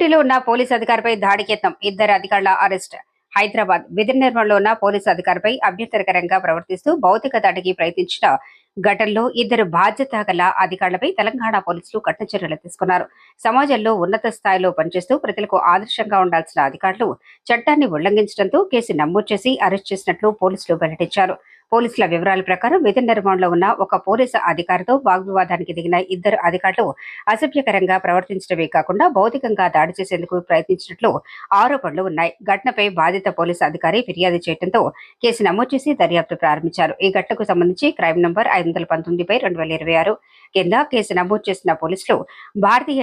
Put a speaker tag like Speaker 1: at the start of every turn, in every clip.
Speaker 1: డ్యూటీలో ఉన్న పోలీసు అధికారిపై దాడికి యత్నం, ఇద్దరు అధికారుల అరెస్ట్. హైదరాబాద్ విధి నిర్వహణలో ఉన్న పోలీసు అధికారిపై అభ్యంతరకరంగా ప్రవర్తిస్తూ భౌతిక దాడికి ప్రయత్నించిన ఘటనలో ఇద్దరు బాధ్యత గల అధికారులపై తెలంగాణ పోలీసులు కఠిన చర్యలు తీసుకున్నారు. సమాజంలో ఉన్నత స్థాయిలో పనిచేస్తూ ప్రజలకు ఆదర్శంగా ఉండాల్సిన అధికారులు చట్టాన్ని ఉల్లంఘించడంతో కేసు నమోదు చేసి అరెస్ట్ చేసినట్లు పోలీసులు వెల్లడించారు. పోలీసుల వివరాల ప్రకారం విధి నిర్వహణలో ఉన్న ఒక పోలీసు అధికారితో వాగ్వివాదానికి దిగిన ఇద్దరు అధికారులు అసభ్యకరంగా ప్రవర్తించడమే కాకుండా భౌతికంగా దాడి చేసేందుకు ప్రయత్నించినట్లు ఆరోపణలు ఉన్నాయి. ఘటనపై బాధిత పోలీసు అధికారి ఫిర్యాదు చేయడంతో కేసు నమోదు చేసి దర్యాప్తు ప్రారంభించారు. ఈ ఘటనకు సంబంధించి క్రైమ్ నంబర్ 519/2026 కింద కేసు నమోదు చేసిన పోలీసులు భారతీయ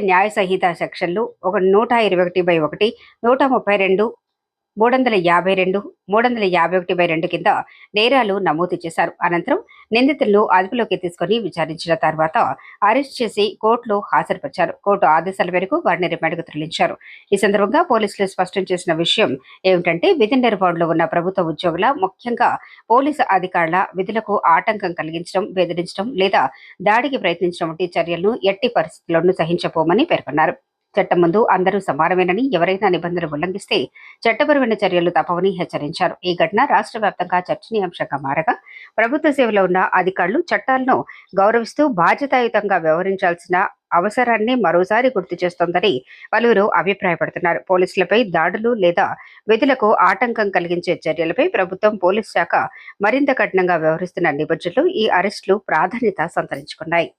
Speaker 1: న్యాయ సంహిత సెక్షన్లు 121/1, 132, 352, 351/2 కింద నేరాలు నమోదు చేశారు. అనంతరం నిందితులను అదుపులోకి తీసుకుని విచారించిన తర్వాత అరెస్ట్ చేసి కోర్టులో హాజరుపరిచారు. కోర్టు ఆదేశాల మేరకు వారిని రిమాండ్కు తరలించారు. ఈ సందర్భంగా పోలీసులు స్పష్టం చేసిన విషయం ఏమిటంటే, విధి నిర్వహణలో ఉన్న ప్రభుత్వ ఉద్యోగుల, ముఖ్యంగా పోలీసు అధికారుల విధులకు ఆటంకం కలిగించడం, బెదిరించడం లేదా దాడికి ప్రయత్నించడం వంటి చర్యలను ఎట్టి పరిస్థితుల్లోనూ సహించబోమని పేర్కొన్నారు. చట్టం ముందు అందరూ సమానమేనని, ఎవరైనా నిబంధనలు ఉల్లంఘిస్తే చట్టపరమైన చర్యలు తప్పవని హెచ్చరించారు. ఈ ఘటన రాష్ట్ర వ్యాప్తంగా చర్చనీయాంశంగా మారగా ప్రభుత్వ సేవలో ఉన్న అధికారులు చట్టాలను గౌరవిస్తూ బాధ్యతాయుతంగా వ్యవహరించాల్సిన అవసరాన్ని మరోసారి గుర్తు చేస్తోందని పలువురు అభిప్రాయపడుతున్నారు. పోలీసులపై దాడులు లేదా విధులకు ఆటంకం కలిగించే చర్యలపై ప్రభుత్వం, పోలీసు శాఖ మరింత కఠినంగా వ్యవహరిస్తున్న నేపథ్యంలో ఈ అరెస్టులు ప్రాధాన్యత సంతరించుకున్నాయి.